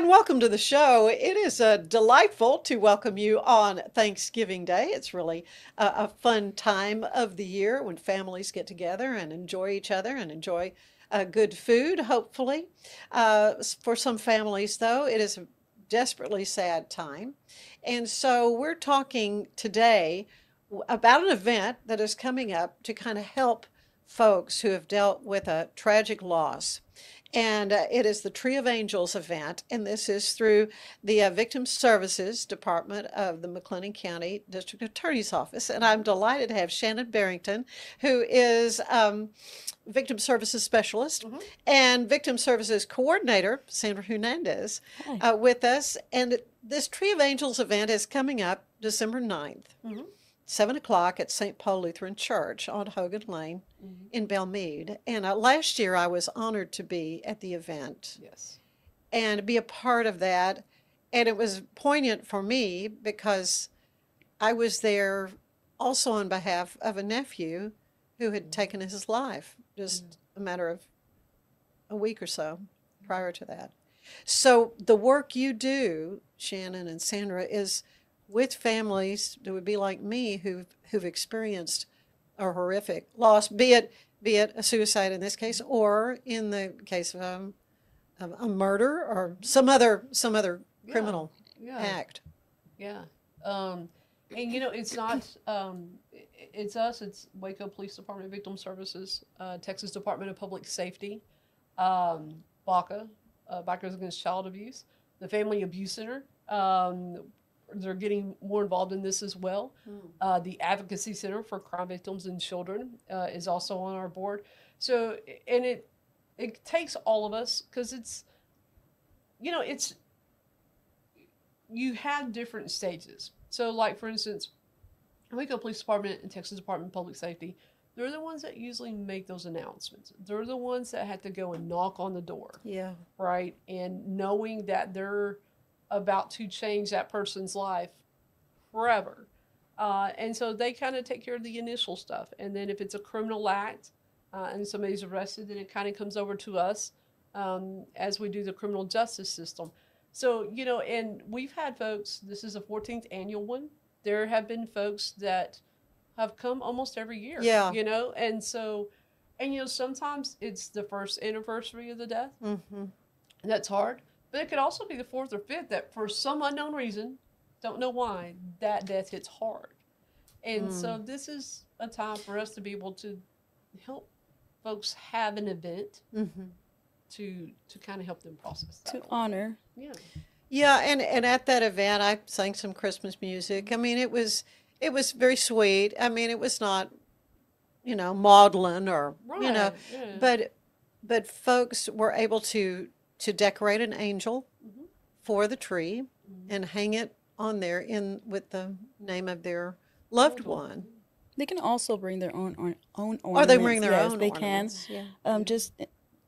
welcome to the show. It is delightful to welcome you on Thanksgiving Day. It's really a fun time of the year when families get together and enjoy each other and enjoy good food, hopefully. For some families, though, it is a desperately sad time. And so we're talking today about an event that is coming up to kind of help folks who have dealt with a tragic loss. And it is the Tree of Angels event, and this is through the Victim Services Department of the McLennan County District Attorney's Office. And I'm delighted to have Shannon Barrington, who is Victim Services Specialist and Victim Services Coordinator, Sandra Hernandez, with us. And this Tree of Angels event is coming up December 9th. 7 o'clock at St. Paul Lutheran Church on Hogan Lane in Belmead. And last year I was honored to be at the event. Yes. And be a part of that. And it was poignant for me because I was there also on behalf of a nephew who had taken his life just a matter of a week or so prior to that. So the work you do, Shannon and Sandra, is with families that would be like me who've experienced a horrific loss, be it a suicide in this case, or in the case of a murder or some other criminal act. Yeah. And it's not it's us. It's Waco Police Department Victim Services, Texas Department of Public Safety, BACA, Bikers Against Child Abuse, the Family Abuse Center. They're getting more involved in this as well. The Advocacy Center for Crime Victims and Children is also on our board. So, and it takes all of us because it's you have different stages. So, like for instance, Waco Police Department and Texas Department of Public Safety, they're the ones that usually make those announcements. They're the ones that have to go and knock on the door. Yeah. Right. And knowing that they're about to change that person's life forever. And so they kind of take care of the initial stuff. And then if it's a criminal act and somebody's arrested, then it kind of comes over to us as we do the criminal justice system. So, and we've had folks, this is the 14th annual one. There have been folks that have come almost every year, and so, sometimes it's the first anniversary of the death. That's hard. But it could also be the 4th or 5th that for some unknown reason, don't know why, that death hits hard. And so this is a time for us to be able to help folks have an event to kind of help them process that. To honor. Yeah. Yeah, and at that event I sang some Christmas music. I mean, it was very sweet. I mean, it was not, maudlin or, but folks were able to decorate an angel for the tree and hang it on there with the name of their loved one. They can also bring their own ornaments. Or they bring their own they ornaments. can. Yeah. Just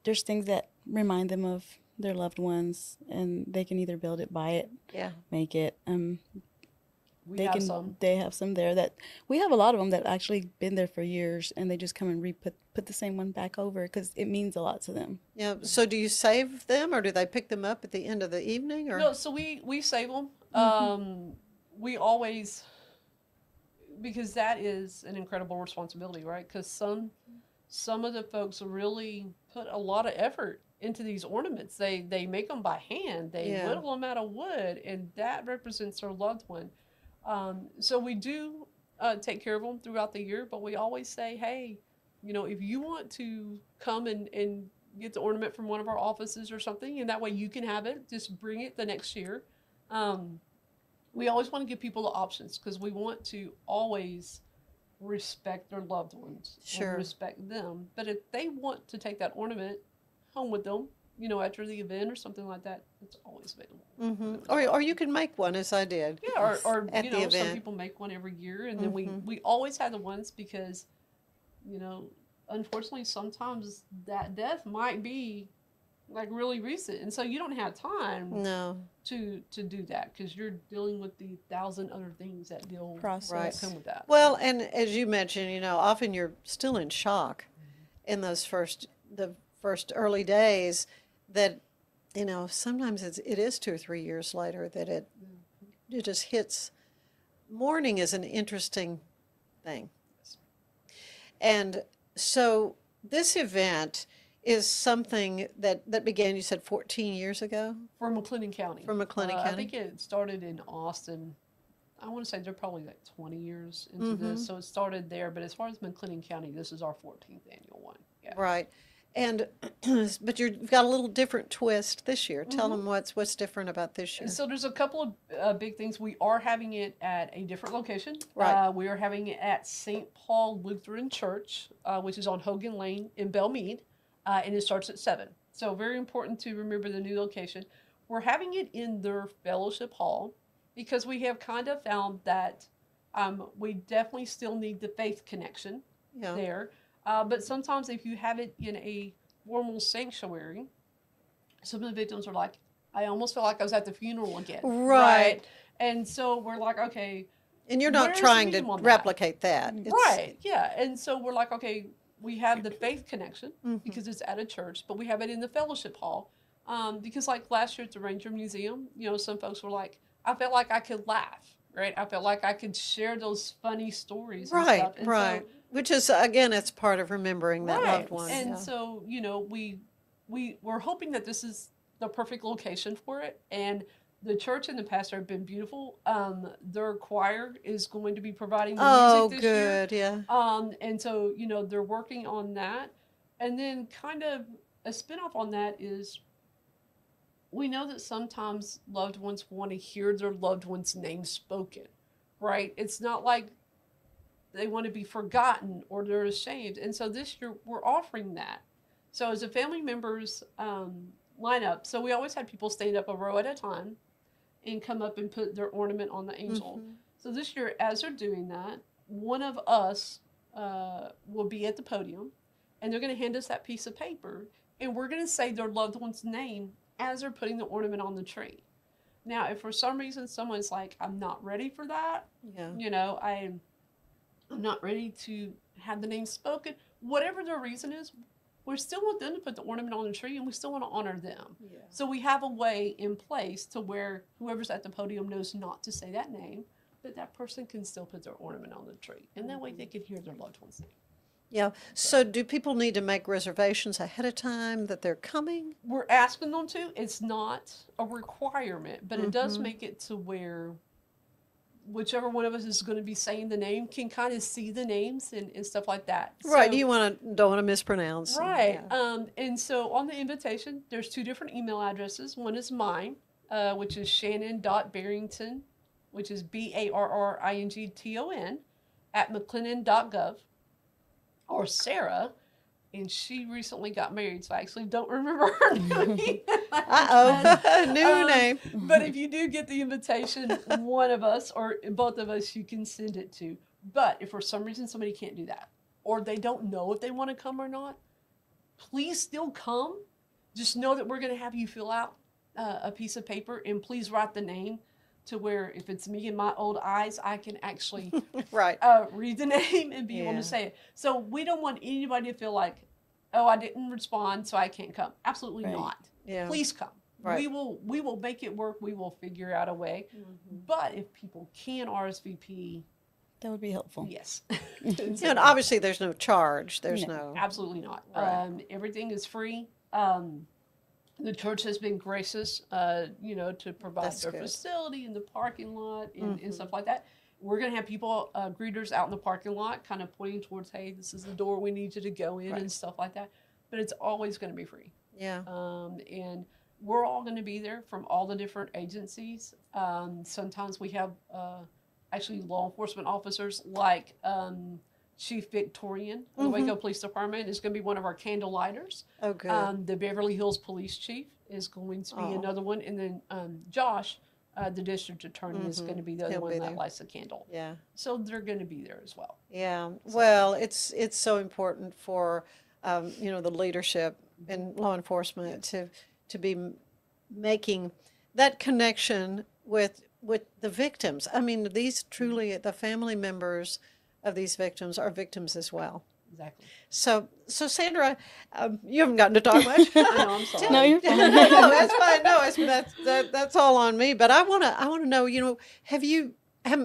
there's things that remind them of their loved ones, and they can either build it, buy it, make it. They have some there that we have a lot of them that actually been there for years, and they just come and put the same one back over because it means a lot to them. Yeah. So do you save them, or do they pick them up at the end of the evening? Or No. So we save them. We always, because that is an incredible responsibility, right? Because some of the folks really put a lot of effort into these ornaments. They make them by hand. They whittle them out of wood, and that represents their loved one. So we do take care of them throughout the year, but we always say, hey, if you want to come and get the ornament from one of our offices or something, and that way you can have it, just bring it the next year. We always want to give people the options because we want to always respect their loved ones and respect them. But if they want to take that ornament home with them, after the event or something like that, it's always available. Or you can make one, as I did. Yeah, or at the event. Some people make one every year, and then we always have the ones because, unfortunately, sometimes that death might be like really recent, and so you don't have time to do that because you're dealing with the 1,000 other things that come with that. Well, and as you mentioned, often you're still in shock in the first early days that you know, sometimes it is 2 or 3 years later that it just hits. Mourning is an interesting thing. And so this event is something that began, you said, 14 years ago? For McLennan County. For McLennan County. I think it started in Austin. I want to say they're probably like 20 years into this. So it started there. But as far as McLennan County, this is our 14th annual one. Yeah. Right. And but you've got a little different twist this year. Tell them what's different about this year. So there's a couple of big things. We are having it at a different location. Right. We are having it at St. Paul Lutheran Church, which is on Hogan Lane in Belmead, and it starts at 7. So very important to remember the new location. We're having it in their fellowship hall because we have kind of found that we definitely still need the faith connection there. But sometimes if you have it in a formal sanctuary, some of the victims are like, I almost feel like I was at the funeral again. Right. And so we're like, okay. And you're not trying to replicate that. Right. Yeah. And so we're like, okay, we have the faith connection because it's at a church, but we have it in the fellowship hall. Because like last year at the Ranger Museum, you know, some folks were like, I felt like I could laugh, right? I felt like I could share those funny stories and stuff. And right. Which is, again, it's part of remembering that loved one. And so, you know, we're hoping that this is the perfect location for it. And the church and the pastor have been beautiful. Their choir is going to be providing the music this year. Yeah. And so, you know, they're working on that. And then kind of a spinoff on that is we know that sometimes loved ones want to hear their loved one's name spoken, right? It's not like they want to be forgotten or they're ashamed. And so this year we're offering that. So as the family members line up, so we always had people stand up a row at a time and come up and put their ornament on the angel. So this year, as they're doing that, one of us will be at the podium and they're going to hand us that piece of paper and we're going to say their loved one's name as they're putting the ornament on the tree. Now, if for some reason someone's like, I'm not ready for that, you know, I'm not ready to have the name spoken, whatever their reason is, we still want them to put the ornament on the tree and we still want to honor them. So we have a way in place to where whoever's at the podium knows not to say that name, but that person can still put their ornament on the tree. And that way they can hear their loved one's name. Yeah. So do people need to make reservations ahead of time that they're coming? We're asking them to. It's not a requirement, but it does make it to where whichever one of us is going to be saying the name can kind of see the names and stuff like that. Right. So, you don't want to mispronounce. Right. And so on the invitation, there's 2 different email addresses. One is mine, which is Shannon.Barrington, which is BARRINGTON @McLennan.gov, or Sarah, and she recently got married, so I actually don't remember her name. New name. But if you do get the invitation, one of us or both of us, you can send it to. But if for some reason somebody can't do that, or they don't know if they want to come or not, please still come. Just know that we're going to have you fill out a piece of paper, and please write the name to where if it's me and my old eyes, I can actually read the name and be able to say it. So we don't want anybody to feel like, oh, I didn't respond, so I can't come. Absolutely not. Yeah. Please come. We will make it work. We will figure out a way. But if people can RSVP, that would be helpful. Yes. And obviously there's no charge. There's no. Absolutely not. Everything is free. The church has been gracious, you know, to provide their facility in the parking lot and stuff like that. We're going to have people, greeters out in the parking lot, kind of pointing towards, hey, this is the door we need you to go in and stuff like that. But it's always going to be free. Yeah. And we're all going to be there from all the different agencies. Sometimes we have actually law enforcement officers like Chief Victorian of the Waco Police Department is going to be one of our candle lighters. Oh, good. The Beverly Hills Police Chief is going to be another one. And then Josh, the district attorney, is going to be the other one that lights the candle. Yeah. So they're going to be there as well. Yeah. So. Well, it's so important for, you know, the leadership in law enforcement to be making that connection with the victims. I mean, these truly, the family members of these victims are victims as well. Exactly. So Sandra, you haven't gotten to talk much. I know, I'm sorry. No, you're fine. No, that's fine. No, that's all on me. But I wanna know.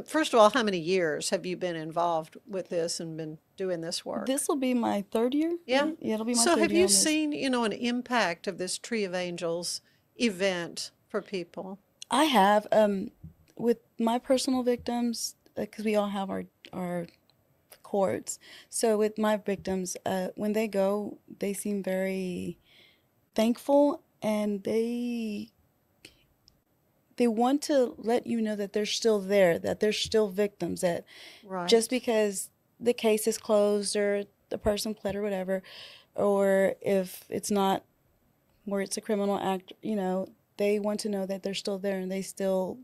First of all, how many years have you been involved with this and been doing this work? This will be my 3rd year. Yeah. Yeah, it'll be my So 3rd have year you on this. seen, an impact of this Tree of Angels event for people? I have, with my personal victims, because we all have our courts. So with my victims, when they go, they seem very thankful, and they want to let you know that they're still there, that they're still victims, that Right. just because the case is closed or the person pled or whatever, or if it's not where it's a criminal act, they want to know that they're still there, and they still,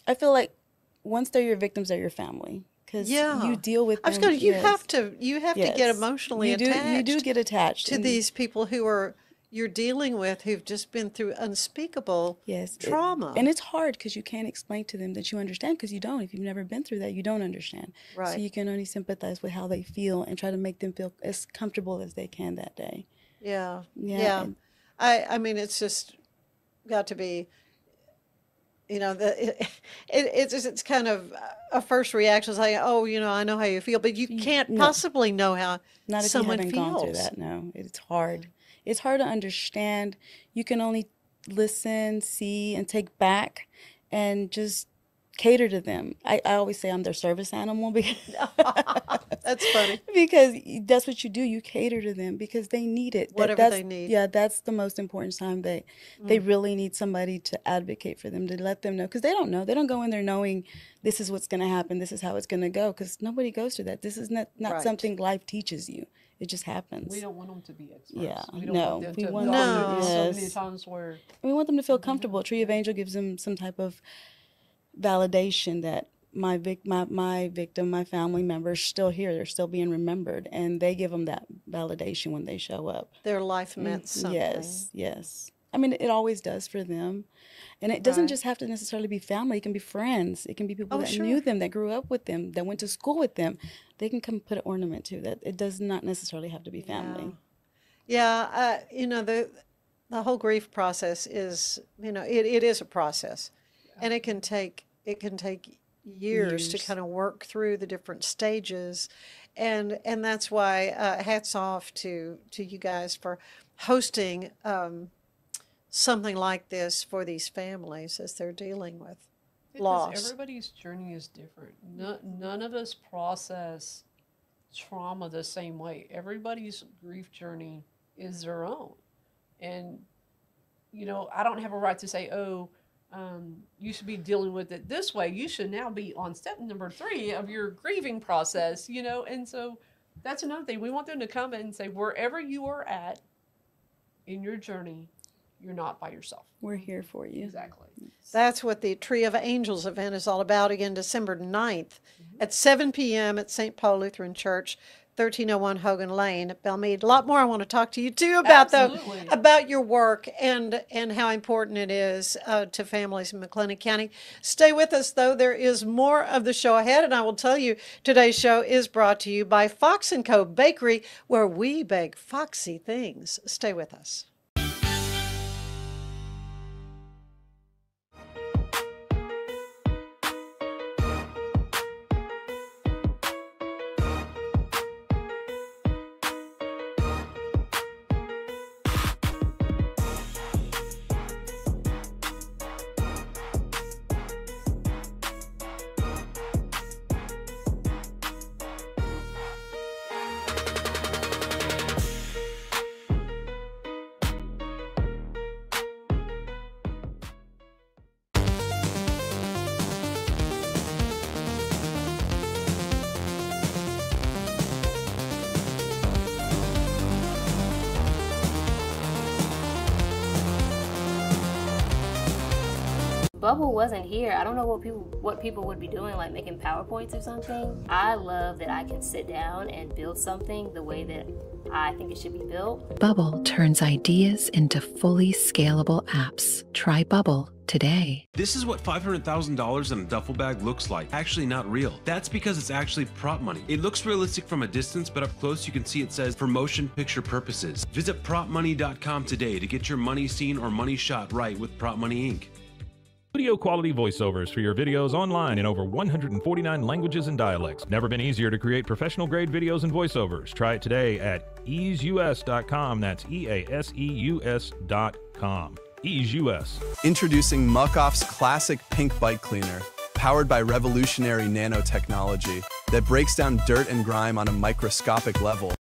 I feel like once they're your victims, they're your family. Because you deal with them. I was going. You have to Yes. get emotionally attached. You do get attached to these people you're dealing with, who've just been through unspeakable trauma. And it's hard because you can't explain to them that you understand, because you don't. If you've never been through that, you don't understand. Right. So you can only sympathize with how they feel and try to make them feel as comfortable as they can that day. Yeah. Yeah. I mean, it's just got to be, it's kind of a first reaction. It's like, oh, I know how you feel, but you can't possibly know how Not if someone you haven't feels. gone through that. No, it's hard. It's hard to understand. You can only listen, see, and take back, and just cater to them. I always say I'm their service animal, because That's funny. because that's what you do. You cater to them because they need it. Whatever they need. Yeah, that's the most important time. They really need somebody to advocate for them, to let them know, because they don't know. They don't go in there knowing this is what's going to happen, this is how it's going to go, because nobody goes through that. This is not Right. something life teaches you. It just happens. We don't want them to be experts. Yeah, We don't no. want them We to want go them- through so Yes. many times where We want them to feel comfortable. Tree of Angel gives them some type of validation that my victim, my family members still here. They're still being remembered, and they give them that validation when they show up. Their life meant something. Yes. I mean, it always does for them. And it doesn't Right. just have to necessarily be family. It can be friends. It can be people Oh, that sure. knew them, that grew up with them, that went to school with them. They can come put an ornament to that. It does not necessarily have to be family. Yeah, the whole grief process is, it is a process, and it can take years to kind of work through the different stages, and that's why hats off to you guys for hosting something like this for these families as they're dealing with loss. because everybody's journey is different. None of us process trauma the same way. Everybody's grief journey is their own. And, I don't have a right to say, you should be dealing with it this way. You should now be on step number 3 of your grieving process, And so that's another thing. We want them to come and say, wherever you are at in your journey, you're not by yourself. We're here for you. Exactly. That's what the Tree of Angels event is all about. Again, December 9th at 7 p.m. at St. Paul Lutheran Church, 1301 Hogan Lane at Belmead. A lot more I want to talk to you too about, Absolutely. about your work and how important it is to families in McLennan County. Stay with us, though. There is more of the show ahead, and I will tell you today's show is brought to you by Fox & Co. Bakery, where we bake foxy things. Stay with us. Bubble wasn't here, I don't know what people would be doing, like making PowerPoints or something. I love that I can sit down and build something the way that I think it should be built. Bubble turns ideas into fully scalable apps. Try Bubble today. This is what $500,000 in a duffel bag looks like. Actually not real. That's because it's actually prop money. It looks realistic from a distance, but up close you can see it says for motion picture purposes. Visit propmoney.com today to get your money seen or money shot right with Prop Money Inc. Studio quality voiceovers for your videos online in over 149 languages and dialects. Never been easier to create professional grade videos and voiceovers. Try it today at easeus.com. That's EASEUS.com. Ease US. Introducing Muck-Off's classic pink bike cleaner, powered by revolutionary nanotechnology that breaks down dirt and grime on a microscopic level.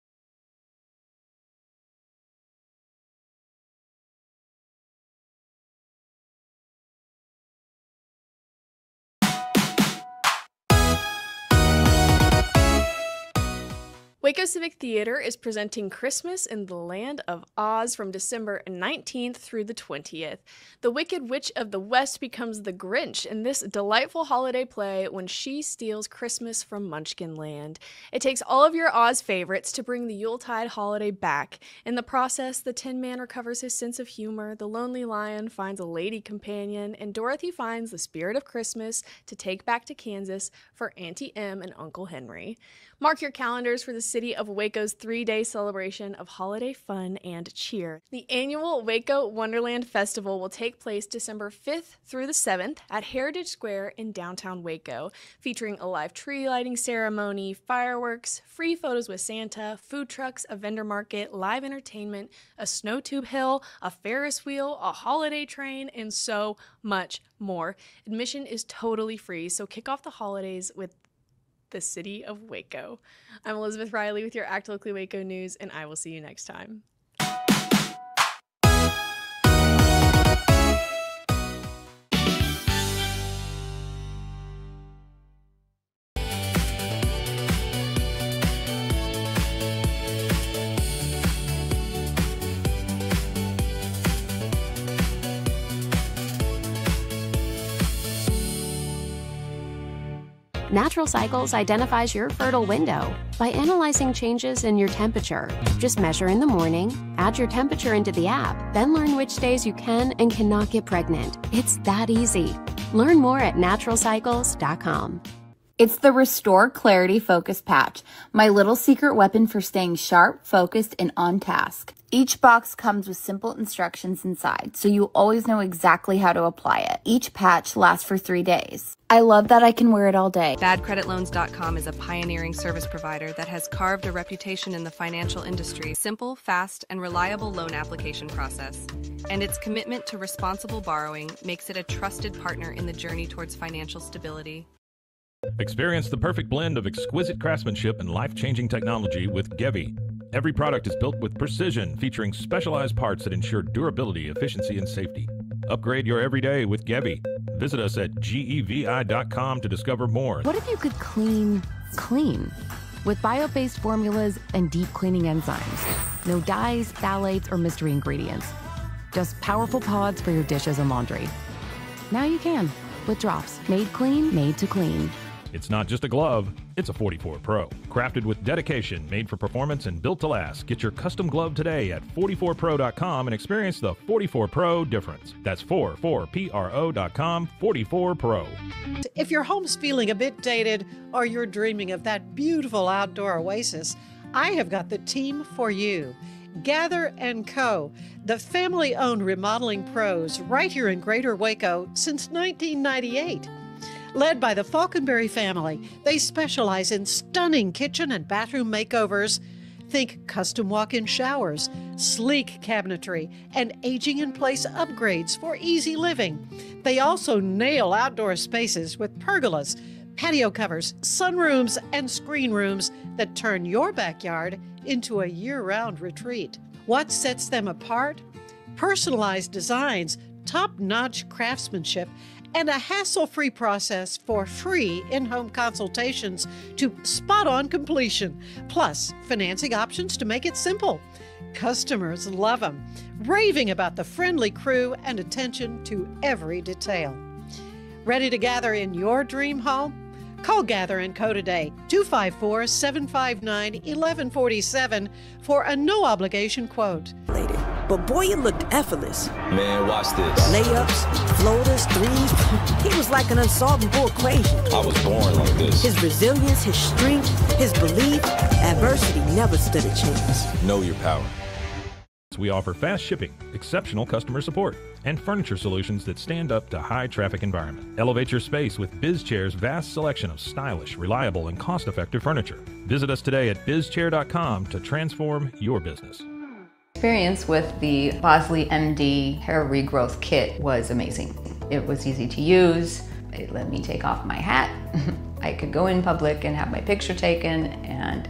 Waco Civic Theater is presenting Christmas in the Land of Oz from December 19th through the 20th. The Wicked Witch of the West becomes the Grinch in this delightful holiday play when she steals Christmas from Munchkin Land. It takes all of your Oz favorites to bring the Yuletide holiday back. In the process, the Tin Man recovers his sense of humor, the Lonely Lion finds a lady companion, and Dorothy finds the spirit of Christmas to take back to Kansas for Auntie Em and Uncle Henry. Mark your calendars for the City of Waco's 3-day celebration of holiday fun and cheer. The annual Waco Wonderland Festival will take place December 5th through the 7th at Heritage Square in downtown Waco, featuring a live tree lighting ceremony, fireworks, free photos with Santa, food trucks, a vendor market, live entertainment, a snow tube hill, a Ferris wheel, a holiday train, and so much more. Admission is totally free, so kick off the holidays with the City of Waco. I'm Elizabeth Riley with your Act Locally Waco news, and I will see you next time. Natural Cycles identifies your fertile window by analyzing changes in your temperature. Just measure in the morning, add your temperature into the app, then learn which days you can and cannot get pregnant. It's that easy. Learn more at naturalcycles.com. It's the Restore Clarity Focus Patch, my little secret weapon for staying sharp, focused, and on task. Each box comes with simple instructions inside, so you always know exactly how to apply it. Each patch lasts for 3 days. I love that I can wear it all day. BadCreditLoans.com is a pioneering service provider that has carved a reputation in the financial industry. Simple, fast, and reliable loan application process. And its commitment to responsible borrowing makes it a trusted partner in the journey towards financial stability. Experience the perfect blend of exquisite craftsmanship and life-changing technology with Gevi. Every product is built with precision, featuring specialized parts that ensure durability, efficiency, and safety. Upgrade your everyday with Gevi. Visit us at gevi.com to discover more. What if you could clean clean? With bio-based formulas and deep cleaning enzymes. No dyes, phthalates, or mystery ingredients. Just powerful pods for your dishes and laundry. Now you can, with drops. Made clean, made to clean. It's not just a glove, it's a 44 Pro. Crafted with dedication, made for performance, and built to last. Get your custom glove today at 44pro.com and experience the 44 Pro difference. That's 44pro.com, 44 Pro. If your home's feeling a bit dated or you're dreaming of that beautiful outdoor oasis, I have got the team for you. Gather & Co., the family-owned remodeling pros right here in Greater Waco since 1998. Led by the Falconberry family, they specialize in stunning kitchen and bathroom makeovers. Think custom walk-in showers, sleek cabinetry, and aging-in-place upgrades for easy living. They also nail outdoor spaces with pergolas, patio covers, sunrooms, and screen rooms that turn your backyard into a year-round retreat. What sets them apart? Personalized designs, top-notch craftsmanship, and a hassle-free process for free in-home consultations to spot-on completion, plus financing options to make it simple. Customers love them, raving about the friendly crew and attention to every detail. Ready to gather in your dream home? Call Gather & Co. today, 254-759-1147 for a no-obligation quote. But boy, it looked effortless. Man, watch this. Layups, floaters, threes. He was like an unsolvable equation. I was born like this. His resilience, his strength, his belief, adversity never stood a chance. Know your power. We offer fast shipping, exceptional customer support, and furniture solutions that stand up to high traffic environment. Elevate your space with BizChair's vast selection of stylish, reliable, and cost-effective furniture. Visit us today at bizchair.com to transform your business. Experience with the Bosley MD hair regrowth kit was amazing. It was easy to use. It let me take off my hat. I could go in public and have my picture taken and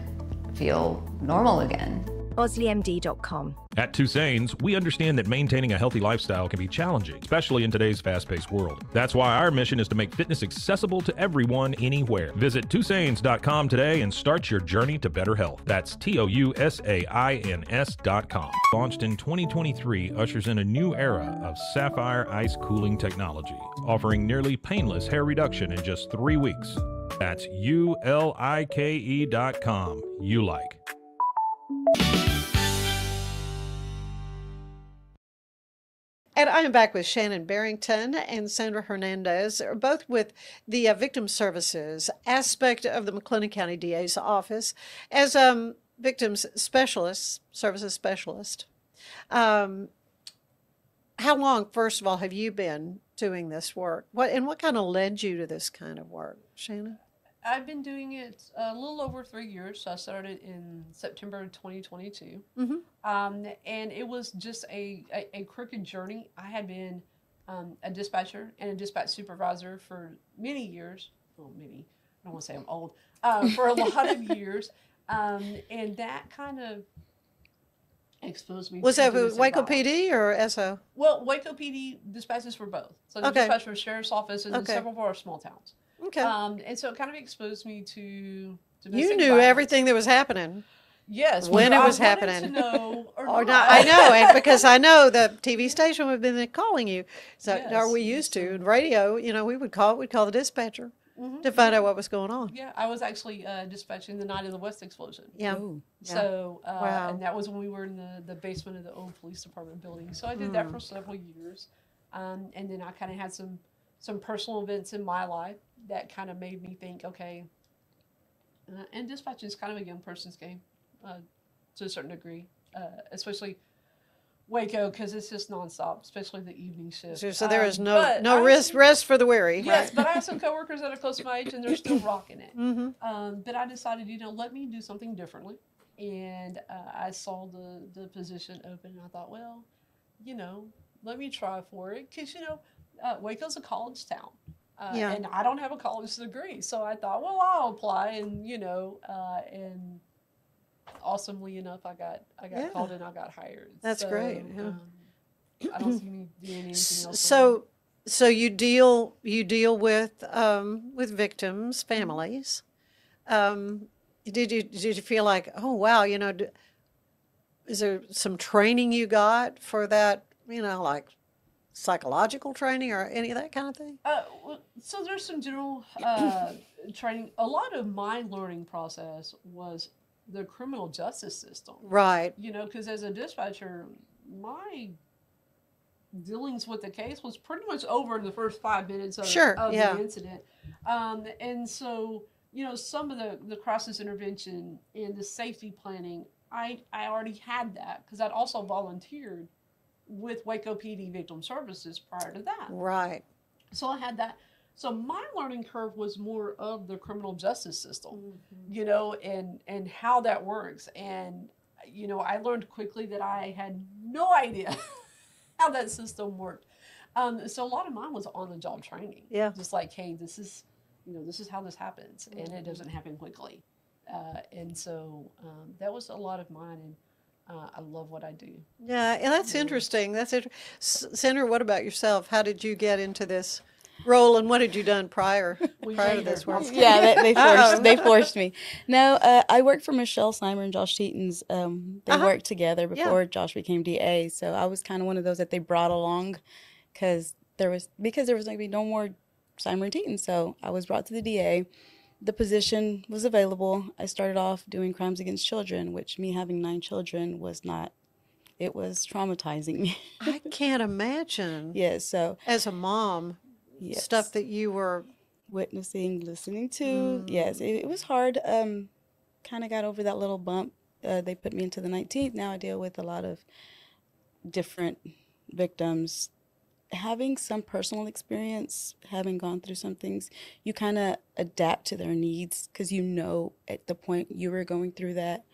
feel normal again. BosleyMD.com. At Tusain's, we understand that maintaining a healthy lifestyle can be challenging, especially in today's fast-paced world. That's why our mission is to make fitness accessible to everyone, anywhere. Visit Tusains.com today and start your journey to better health. That's TOUSAINS.com. Launched in 2023, ushers in a new era of sapphire ice cooling technology, offering nearly painless hair reduction in just 3 weeks. That's ULIKE.com. You like. And I am back with Shannon Barrington and Sandra Hernandez, both with the victim services aspect of the McLennan County DA's office as victims specialists, services specialist. How long, first of all, have you been doing this work? What kind of led you to this kind of work, Shannon? I've been doing it a little over 3 years. So I started in September 2022. Mm-hmm. And it was just a crooked journey. I had been a dispatcher and a dispatch supervisor for many years. Well, maybe, I don't want to say I'm old. For a lot of years. And that kind of exposed me. Was that Waco PD or SO? Well, Waco PD dispatches for both. So the dispatch for the sheriff's office and several of our small towns. Okay. And so it kind of exposed me to you knew everything that was happening. Yes. When it was happening. To know or not. I know, and because I know the TV station would have been calling you. So yes. Or we used to. In radio, we'd call the dispatcher to find out what was going on. Yeah, I was actually dispatching the night of the West explosion. Yeah. Ooh. So, and that was when we were in the basement of the old police department building. So I did that for several years. And then I kind of had some personal events in my life that kind of made me think, okay, and dispatch is kind of a young person's game to a certain degree, especially Waco, because it's just nonstop, especially the evening shift. So there is no rest for the weary. Yes, right? But I have some coworkers that are close to my age, and they're still rocking it. But I decided, let me do something differently. And I saw the position open, and I thought, well, let me try for it, because, Waco's a college town, and I don't have a college degree. So I thought, well, I'll apply, and and awesomely enough, I got called and I got hired. That's great. I don't see me doing anything else. So you deal with victims, families. Did you feel like, oh wow, is there some training you got for that? Like psychological training or any of that kind of thing? So there's some general training. A lot of my learning process was the criminal justice system. Right. Because as a dispatcher, my dealings with the case was pretty much over in the first 5 minutes of the incident. And so, some of the crisis intervention and the safety planning, I already had that because I'd also volunteered with Waco PD Victim Services prior to that. Right. So I had that. So my learning curve was more of the criminal justice system, and how that works. And, I learned quickly that I had no idea how that system worked. So a lot of mine was on-the-job training. Yeah. Just like, hey, this is how this happens, and it doesn't happen quickly. And so that was a lot of mine, and I love what I do. Yeah, and that's interesting. Sandra, what about yourself? How did you get into this role, and what had you done prior to this work? Yeah, they forced me. No, I worked for Michelle Slimer and Josh Teaton's. They worked together before Josh became DA, so I was kind of one of those that they brought along because there was going to be no more routine. So I was brought to the DA. The position was available. I started off doing crimes against children, which me having 9 children was not, it was traumatizing me. I can't imagine. Yes, so. As a mom, stuff that you were witnessing, listening to. Yes, it was hard. Kind of got over that little bump. They put me into the 19th. Now I deal with a lot of different victims. Having some personal experience, having gone through some things, you kind of adapt to their needs because you know at the point you were going through that,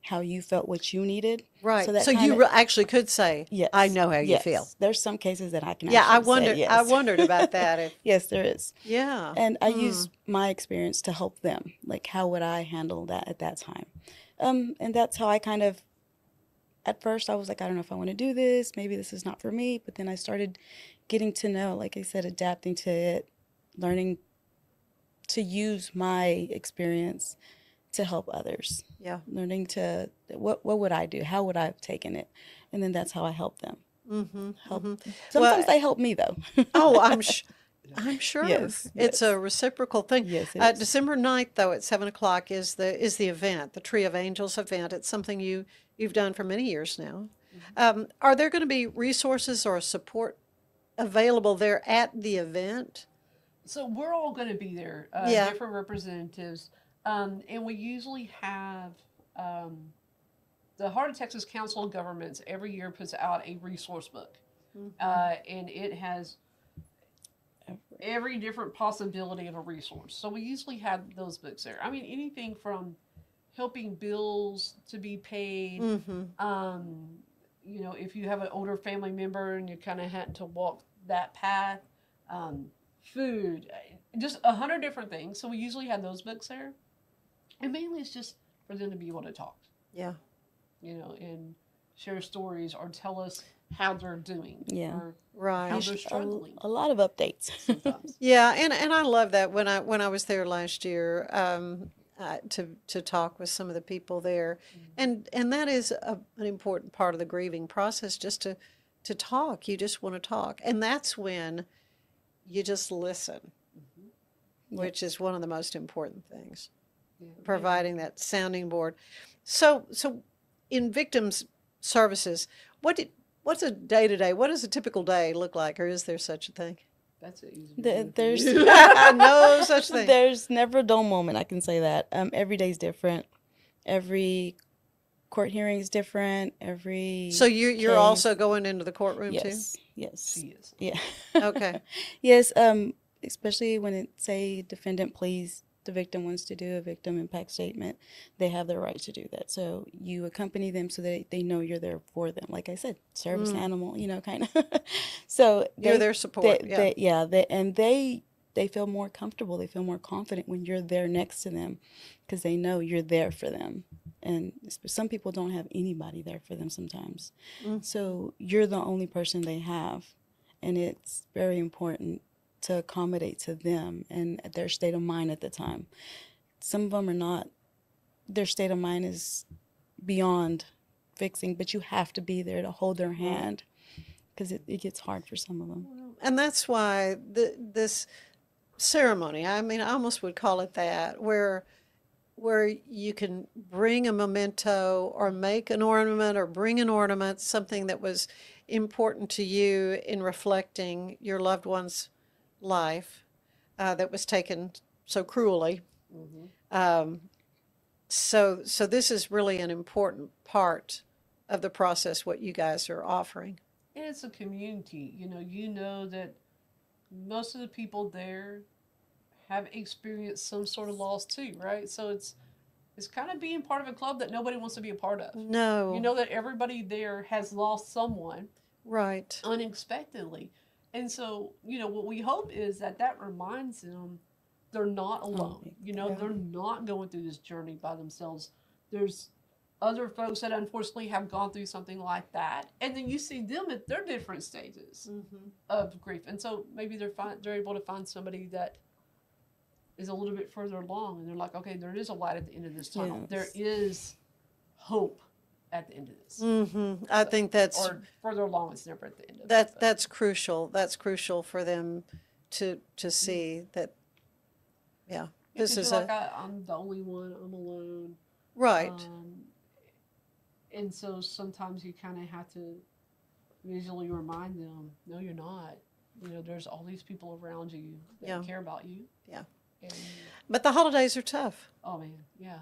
how you felt what you needed. Right. So you actually could say, yes, I know how you feel. There's some cases that I can say, yes. I wondered about that. Yes, there is. Yeah. And I use my experience to help them. Like, how would I handle that at that time? And that's how I kind of, at first I was like, I don't know if I want to do this. Maybe this is not for me. But then I started getting to know, like I said, adapting to it, learning to use my experience to help others. Yeah. Learning to, what would I do? How would I have taken it? And then that's how I help them. Sometimes they help me, though. Oh, I'm sure. Yes, it's a reciprocal thing. Yes, it is. December 9th, though, at 7 o'clock is the event, the Tree of Angels event. It's something you've done for many years now. Are there going to be resources or support available there at the event? So we're all going to be there, different representatives. And we usually have the Heart of Texas Council of Governments every year puts out a resource book. And it has every different possibility of a resource. So we usually have those books there. I mean, anything from helping bills to be paid. You know, if you have an older family member and you kind of had to walk that path, food, just 100 different things. So we usually have those books there. And mainly it's just for them to be able to talk. Yeah. You know, and share stories or tell us how they're doing. Yeah. Or right. how they're struggling. A lot of updates. Sometimes. Yeah, and I love that when I was there last year to talk with some of the people there, and that is an important part of the grieving process, just to talk. You just want to talk, and that's when you just listen, which is one of the most important things. Yeah. Providing that sounding board. So in victims services, what's a day-to-day? What does a typical day look like, or is there such a thing? That's it. There's no such thing. There's never a dull moment. I can say that. Every day's different. Every court hearing is different. So you're also going into the courtroom too? Yes. She is. Yeah. Okay. Yes. Especially when it's a defendant pleas, the victim wants to do a victim impact statement, they have the right to do that. So you accompany them so that they know you're there for them. Like I said, service animal, you know, kind of. So you're their support. They feel more comfortable. They feel more confident when you're there next to them because they know you're there for them. And some people don't have anybody there for them sometimes. So you're the only person they have. And it's very important to accommodate to them and their state of mind at the time. Some of them are not, their state of mind is beyond fixing, but you have to be there to hold their hand because it gets hard for some of them. And that's why this ceremony, I mean, I almost would call it that, where you can bring a memento or make an ornament or bring an ornament, something that was important to you in reflecting your loved one's life that was taken so cruelly. So this is really an important part of the process, what you guys are offering. And it's a community. You know that most of the people there have experienced some sort of loss too, right? So it's kind of being part of a club that nobody wants to be a part of. No. You know that everybody there has lost someone. Right. Unexpectedly. And so, what we hope is that reminds them they're not alone. They're not going through this journey by themselves. There's other folks that unfortunately have gone through something like that. And then you see them at their different stages of grief. And so maybe they're able to find somebody that is a little bit further along. And they're like, okay, there is a light at the end of this tunnel. Yes. There is hope at the end of this. I think that's... Or further along, it's never at the end of it. That's crucial. That's crucial for them to see that, yeah, this is like I'm the only one, I'm alone. Right. And so sometimes you kind of have to visually remind them, no, you're not. You know, there's all these people around you that care about you. Yeah. And, but the holidays are tough. Oh, man, yeah.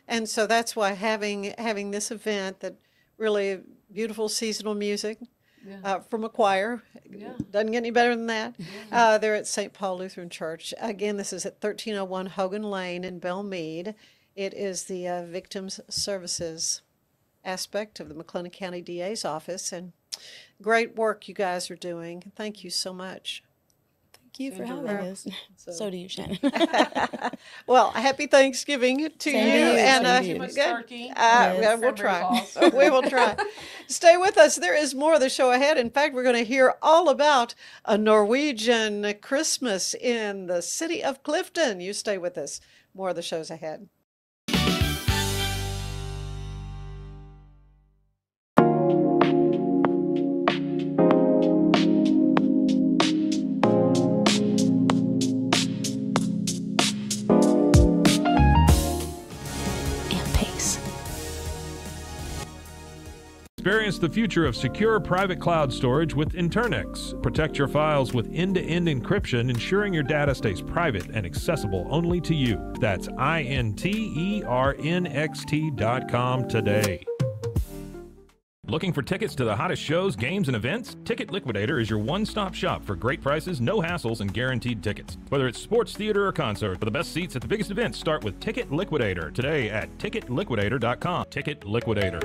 And so that's why having this event, that really beautiful seasonal music from a choir, doesn't get any better than that. They're at St. Paul Lutheran Church. Again, this is at 1301 Hogan Lane in Belmead. It is the Victims Services aspect of the McLennan County DA's office, and great work you guys are doing. Thank you so much. Thank you for having us. So do you, Shannon. Well, happy Thanksgiving to you. And we'll try. We will try. Stay with us. There is more of the show ahead. In fact, we're going to hear all about a Norwegian Christmas in the city of Clifton. You stay with us. More of the show's ahead. Experience the future of secure private cloud storage with Internex. Protect your files with end-to-end encryption, ensuring your data stays private and accessible only to you. That's INTERNXT.com today. Looking for tickets to the hottest shows, games, and events? Ticket Liquidator is your one-stop shop for great prices, no hassles, and guaranteed tickets. Whether it's sports, theater, or concert, for the best seats at the biggest events, start with Ticket Liquidator today at ticketliquidator.com. Ticket Liquidator.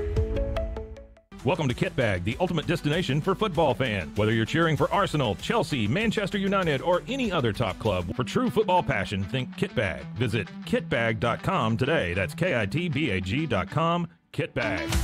Welcome to Kitbag, the ultimate destination for football fans. Whether you're cheering for Arsenal, Chelsea, Manchester United, or any other top club, for true football passion, think Kitbag. Visit kitbag.com today. That's KITBAG.com. Kitbag.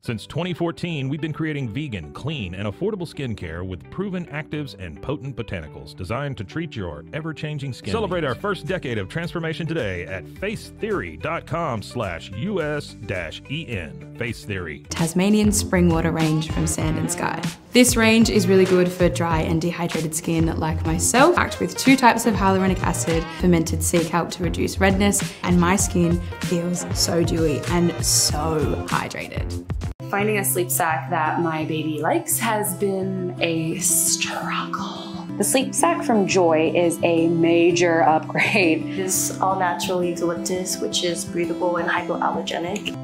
Since 2014, we've been creating vegan, clean, and affordable skincare with proven actives and potent botanicals designed to treat your ever-changing skin. Celebrate our first decade of transformation today at facetheory.com/US-EN. Face Theory. Tasmanian spring water range from Sand and Sky. This range is really good for dry and dehydrated skin like myself, packed with 2 types of hyaluronic acid, fermented sea kelp to reduce redness, and my skin feels so dewy and so hydrated. Finding a sleep sack that my baby likes has been a struggle. The sleep sack from Joy is a major upgrade. It is all natural eucalyptus, which is breathable and hypoallergenic.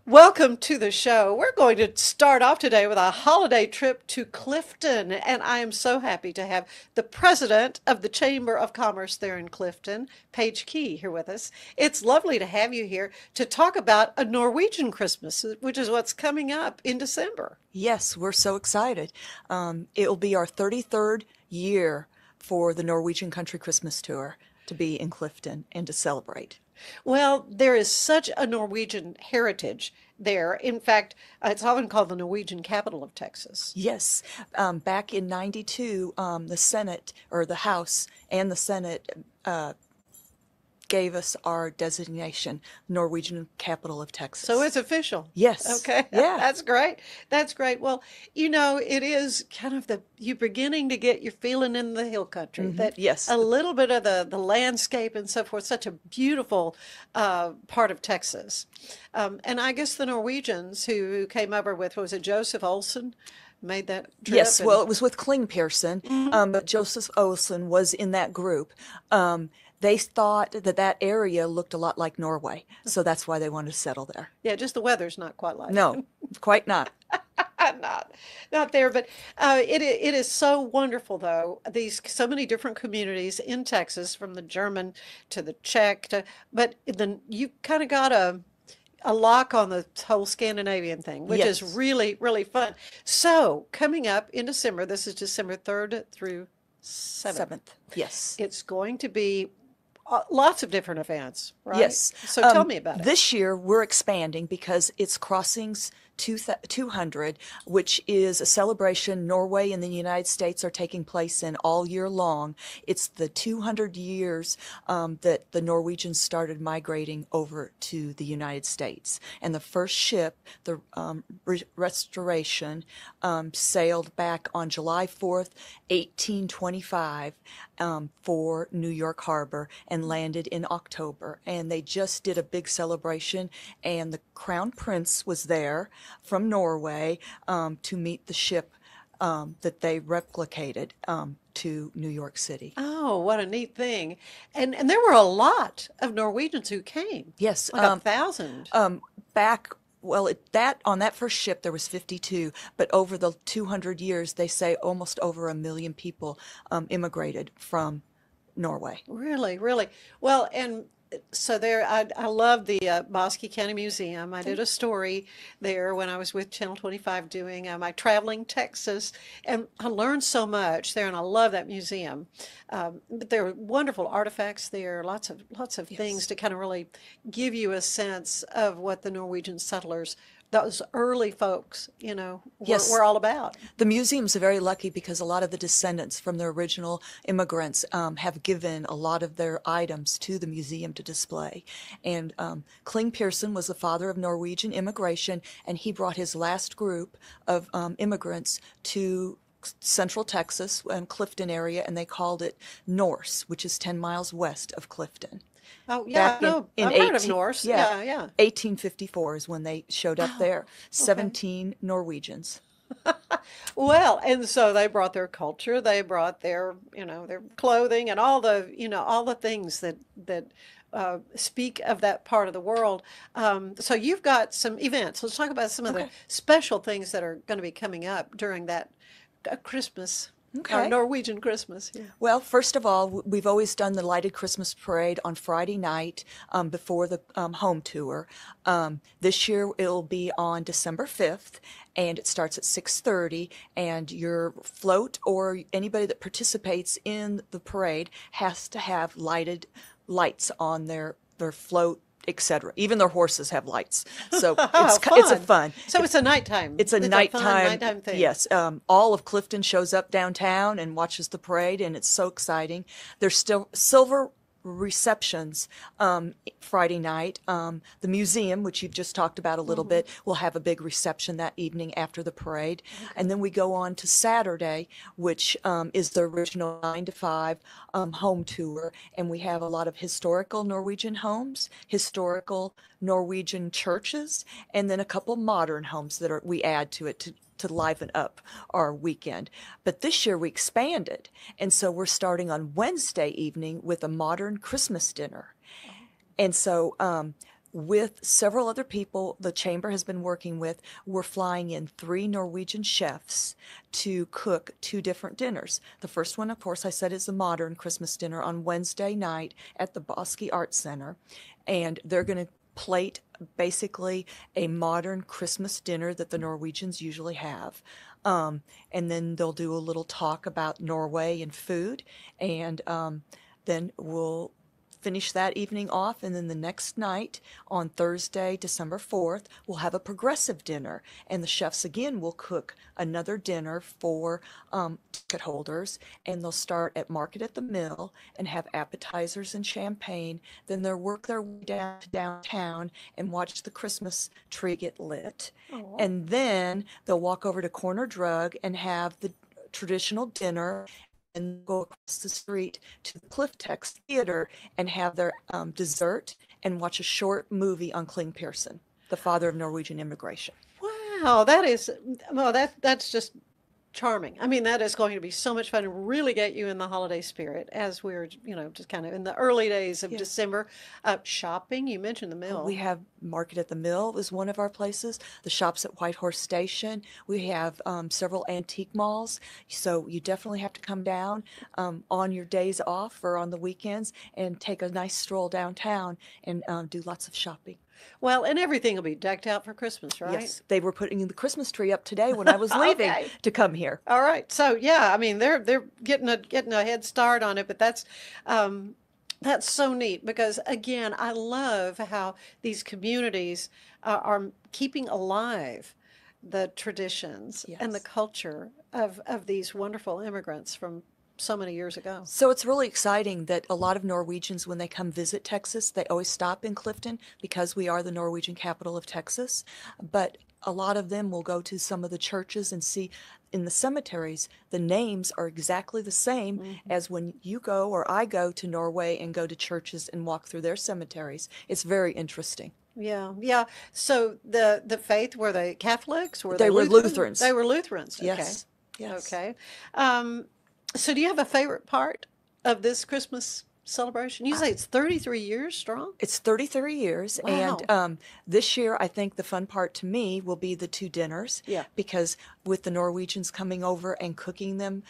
Welcome to the show. We're going to start off today with a holiday trip to Clifton, and I am so happy to have the president of the Chamber of Commerce there in Clifton, Paige Key, here with us. It's lovely to have you here to talk about a Norwegian Christmas, which is what's coming up in December. Yes, we're so excited. It will be our 33rd year for the Norwegian Country Christmas Tour to be in Clifton and to celebrate. Well, there is such a Norwegian heritage there. In fact, it's often called the Norwegian capital of Texas. Yes. Back in '92, the Senate, or the House and the Senate, gave us our designation, Norwegian capital of Texas. So it's official. Yes. Okay. Yeah. That's great. That's great. Well, you know, it is kind of you're beginning to get your feeling in the hill country. Mm-hmm. That yes. A little bit of the landscape and so forth. Such a beautiful part of Texas. And I guess the Norwegians who came over with, was it Joseph Olsen? Made that trip? Yes, well, it was with Kling Pearson, but Joseph Olsen was in that group. They thought that area looked a lot like Norway, so that's why they wanted to settle there. Yeah, just the weather's not quite like No, quite not. Not there, but it is so wonderful, though. So many different communities in Texas, from the German to the Czech, but then you kind of got a lock on the whole Scandinavian thing, which is really, really fun. So coming up in December, this is December 3rd through 7th. Yes. It's going to be lots of different events, right? Yes. So tell me about it. This year we're expanding because it's crossings 200, which is a celebration Norway and the United States are taking place in all year long. It's the 200 years that the Norwegians started migrating over to the United States. And the first ship, the Restoration, sailed back on July 4th, 1825, for New York Harbor and landed in October. And they just did a big celebration, and the Crown Prince was there from Norway to meet the ship that they replicated to New York City. Oh, what a neat thing. And there were a lot of Norwegians who came. Yes. Like 1,000. Back, well, on that first ship there was 52, but over the 200 years, they say almost over 1 million people immigrated from Norway. Really, really. Well, and so there, I love the Bosque County Museum. I did a story there when I was with Channel 25 doing my Traveling Texas, and I learned so much there, and I love that museum. But there are wonderful artifacts there, lots of things to kind of really give you a sense of what the Norwegian settlers, those early folks, were all about. The museums are very lucky because a lot of the descendants from the original immigrants have given a lot of their items to the museum to display. And Kling Pearson was the father of Norwegian immigration, and he brought his last group of immigrants to Central Texas and Clifton area, and they called it Norse, which is 10 miles west of Clifton. Oh, yeah, I've heard of Norse. Yeah. 1854 is when they showed up there. 17 Norwegians. Well, and so they brought their culture, they brought their, their clothing and all the, all the things that speak of that part of the world. So you've got some events. Let's talk about some of the special things that are going to be coming up during that Christmas. Norwegian Christmas. Yeah. Well, first of all, we've always done the lighted Christmas parade on Friday night before the home tour. This year it'll be on December 5th, and it starts at 6:30. And your float or anybody that participates in the parade has to have lighted lights on their float, etc. Even their horses have lights, so it's a fun. So it's a nighttime. It's a nighttime thing. Yes, all of Clifton shows up downtown and watches the parade, and it's so exciting. There's still silver receptions Friday night. The museum, which you've just talked about a little bit, will have a big reception that evening after the parade. And then we go on to Saturday, which is the original 9 to 5 home tour. And we have a lot of historical Norwegian homes, historical Norwegian churches, and then a couple modern homes that we add to it to liven up our weekend. But this year we expanded, and so we're starting on Wednesday evening with a modern Christmas dinner. And so with several other people the chamber has been working with, we're flying in 3 Norwegian chefs to cook 2 different dinners. The first one, of course, I said, is the modern Christmas dinner on Wednesday night at the Bosque Arts Center, and they're going to plate basically a modern Christmas dinner that the Norwegians usually have. And then they'll do a little talk about Norway and food, and then we'll finish that evening off, and then the next night on Thursday, December 4th, we'll have a progressive dinner, and the chefs again will cook another dinner for ticket holders, and they'll start at Market at the Mill and have appetizers and champagne. Then they'll work their way down to downtown and watch the Christmas tree get lit. Aww. And then they'll walk over to Corner Drug and have the traditional dinner, and go across the street to the Cliftex Theater and have their dessert and watch a short movie on Kling Pearson, the father of Norwegian immigration. Wow, that's just charming. I mean, that is going to be so much fun and really get you in the holiday spirit as we're, just kind of in the early days of December. Shopping, you mentioned the Mill. We have Market at the Mill is one of our places. The shops at White Horse Station. We have several antique malls. So you definitely have to come down on your days off or on the weekends and take a nice stroll downtown and do lots of shopping. Well, and everything will be decked out for Christmas, right? Yes, they were putting the Christmas tree up today when I was leaving to come here. All right, so yeah, I mean they're getting a head start on it, but that's so neat because again, I love how these communities are keeping alive the traditions Yes. and the culture of these wonderful immigrants from so many years ago. So it's really exciting that a lot of Norwegians, when they come visit Texas, they always stop in Clifton because we are the Norwegian capital of Texas. But a lot of them will go to some of the churches and see in the cemeteries, the names are exactly the same as when you go or I go to Norway and go to churches and walk through their cemeteries. It's very interesting. Yeah, yeah. So the faith, were they Catholics? They were Lutheran? Lutherans. They were Lutherans. Okay. Yes. Yes. Okay. So do you have a favorite part of this Christmas celebration? You say it's 33 years strong? It's 33 years. Wow. And this year, I think the fun part to me will be the 2 dinners. Yeah. Because with the Norwegians coming over and cooking them,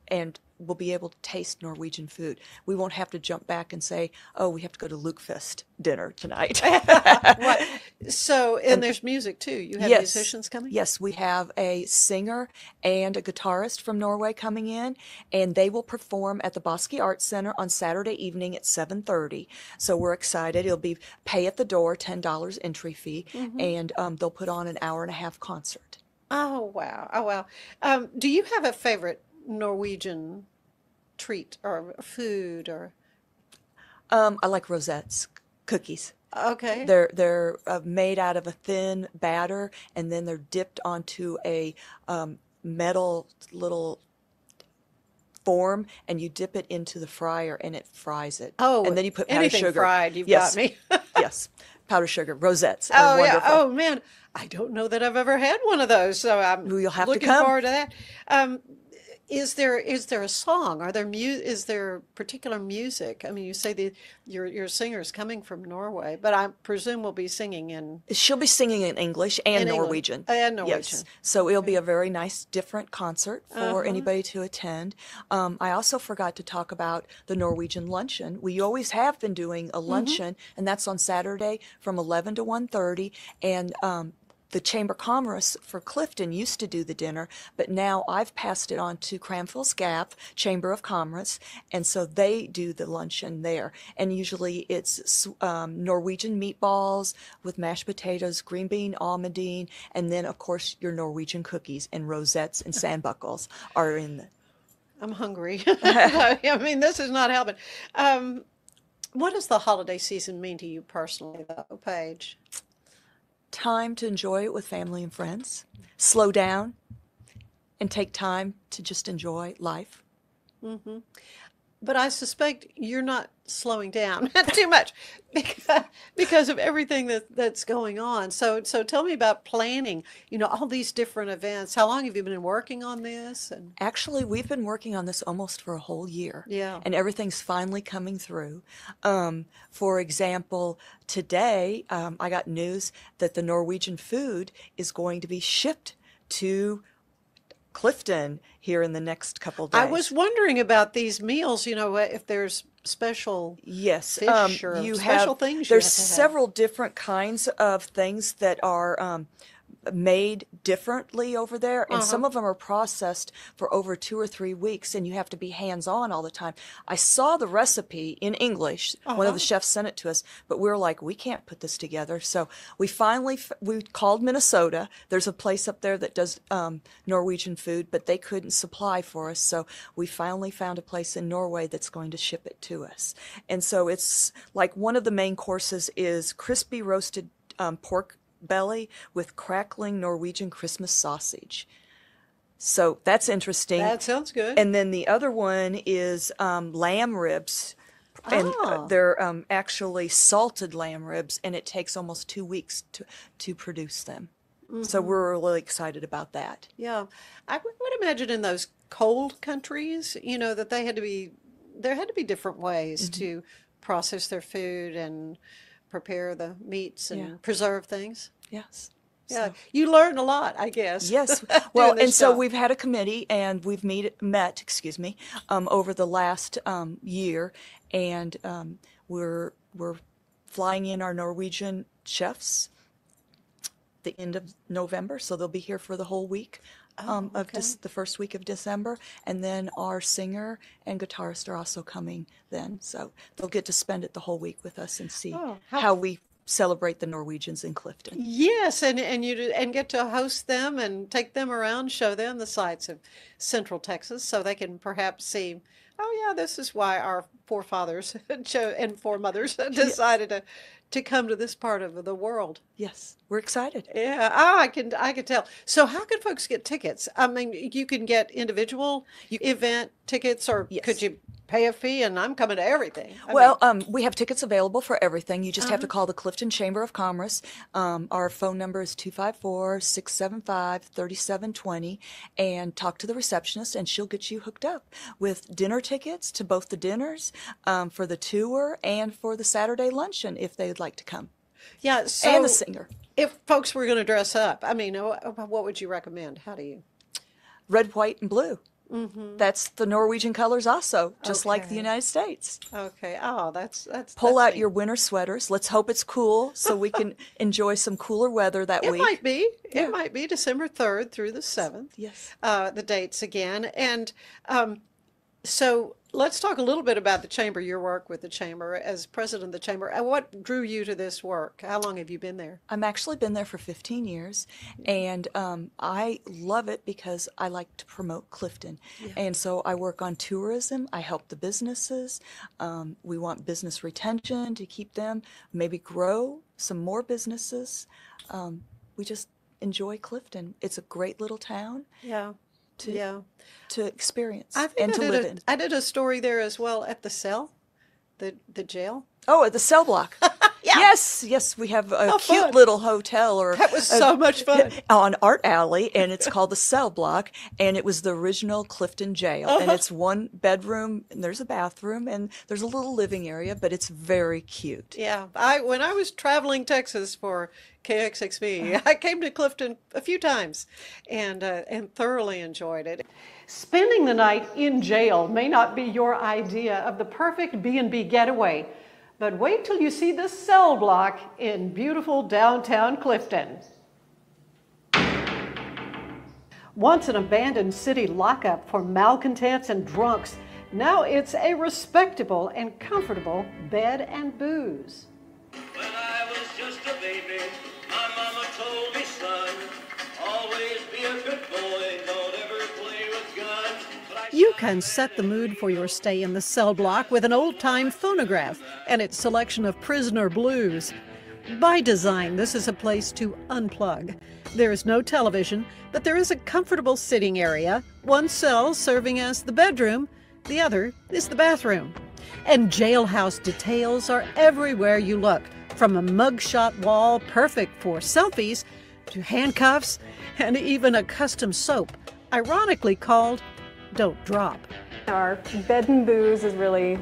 and we'll be able to taste Norwegian food. We won't have to jump back and say, oh, we have to go to Lukefest dinner tonight. Right. So, and there's music too. You have Yes. musicians coming? Yes, we have a singer and a guitarist from Norway coming in, and they will perform at the Bosque Arts Center on Saturday evening at 7:30. So we're excited. It'll be pay at the door, $10 entry fee, and they'll put on an hour and a half concert. Oh, wow. Oh, wow. Do you have a favorite Norwegian treat or food or? I like rosettes, cookies. Okay. They're made out of a thin batter, and then they're dipped onto a metal little form, and you dip it into the fryer, and it fries it. Oh, and then you put powdered anything sugar. fried, you've Yes. got me. Yes, powdered sugar. Rosettes Oh, are yeah. wonderful. Oh, man. I don't know that I've ever had one of those, so I'm You'll have to looking come. forward to that. Is there a song? Is there particular music? I mean, you say that your singer's coming from Norway, but I presume we'll be singing in. She'll be singing in English and In English. Norwegian. And Norwegian. Yes. So it'll be a very nice, different concert for anybody to attend. I also forgot to talk about the Norwegian luncheon. We always have been doing a luncheon, and that's on Saturday from 11 to 1:30. And the Chamber of Commerce for Clifton used to do the dinner, but now I've passed it on to Cranfill's Gap Chamber of Commerce, and so they do the luncheon there. And usually it's Norwegian meatballs with mashed potatoes, green bean almondine, and then of course your Norwegian cookies and rosettes and sandbuckles are in the... I'm hungry. I mean, this is not helping. What does the holiday season mean to you personally, though, Paige? Time to enjoy it with family and friends, slow down, and take time to just enjoy life. Mm-hmm. But I suspect you're not slowing down too much because of everything that's going on. So tell me about planning, all these different events. How long have you been working on this? And actually, we've been working on this almost for a whole year. Yeah. And everything's finally coming through. For example, today I got news that the Norwegian food is going to be shipped to Clifton here in the next couple days. I was wondering about these meals, if there's special yes, fish or you special have, things. There's you have to have. several different kinds of things that are made differently over there, and some of them are processed for over 2 or 3 weeks, and you have to be hands-on all the time. I saw the recipe in English. One of the chefs sent it to us, but we were like, we can't put this together. So we finally we called Minnesota. There's a place up there that does Norwegian food, but they couldn't supply for us, so we finally found a place in Norway that's going to ship it to us. And so it's like one of the main courses is crispy roasted pork belly with crackling Norwegian Christmas sausage. So that's interesting. That sounds good. And then the other one is lamb ribs. And they're actually salted lamb ribs, and it takes almost 2 weeks to produce them. So we're really excited about that. Yeah. I would imagine in those cold countries, that there had to be different ways to process their food and prepare the meats and preserve things. Yes. Yeah. You learn a lot, I guess. Yes. Well, and so we've had a committee, and we've met over the last year, and we're flying in our Norwegian chefs the end of November, so they'll be here for the whole week. The first week of December, and then our singer and guitarist are also coming then, so they'll get to spend it the whole week with us and see how we celebrate the Norwegians in Clifton. Yes, and get to host them and take them around, show them the sights of Central Texas, so they can perhaps see, oh yeah, this is why our forefathers and foremothers decided to come to this part of the world. Yes, we're excited. Yeah, I can tell. So how can folks get tickets? I mean, you can get individual event tickets, or could you pay a fee and I'm coming to everything? We have tickets available for everything. You just have to call the Clifton Chamber of Commerce. Our phone number is 254-675-3720, and talk to the receptionist, and she'll get you hooked up with dinner tickets to both the dinners, for the tour, and for the Saturday luncheon if they'd like to come. Yeah, so and the singer. If folks were going to dress up, I mean, what would you recommend? How do you? Red, white, and blue. Mm-hmm. That's the Norwegian colors also, just like the United States. Okay. Oh, that's Pull out your winter sweaters. Let's hope it's cool so we can enjoy some cooler weather that week. It might be. It might be December 3rd through the 7th. Yes. The dates again. And so let's talk a little bit about the Chamber, your work with the Chamber as president of the Chamber. What drew you to this work? How long have you been there? I've actually been there for 15 years, and I love it because I like to promote Clifton. Yeah. And so I work on tourism. I help the businesses. We want business retention to keep them, maybe grow some more businesses. We just enjoy Clifton. It's a great little town. Yeah. To experience and to live in. I did a story there as well at the cell, the jail. Oh, at the cell block. Yeah. Yes, we have a cute little hotel, or that was so much fun, on Art Alley, and it's called the Cell Block, and it was the original Clifton jail, and it's one bedroom, and there's a bathroom, and there's a little living area, but it's very cute. Yeah, when I was traveling Texas for KXXV, I came to Clifton a few times, and thoroughly enjoyed it. Spending the night in jail may not be your idea of the perfect B&B getaway. But wait till you see the Cell Block in beautiful downtown Clifton. Once an abandoned city lockup for malcontents and drunks, now it's a respectable and comfortable bed and booze. When I was just a baby, my mama told me, son, always be a good boy, don't ever play with guns. You can set the mood for your stay in the Cell Block with an old-time phonograph and its selection of prisoner blues. By design, this is a place to unplug. There is no television, but there is a comfortable sitting area, one cell serving as the bedroom, the other is the bathroom. And jailhouse details are everywhere you look, from a mugshot wall perfect for selfies to handcuffs and even a custom soap, ironically called Don't Drop. Our bed and booze is really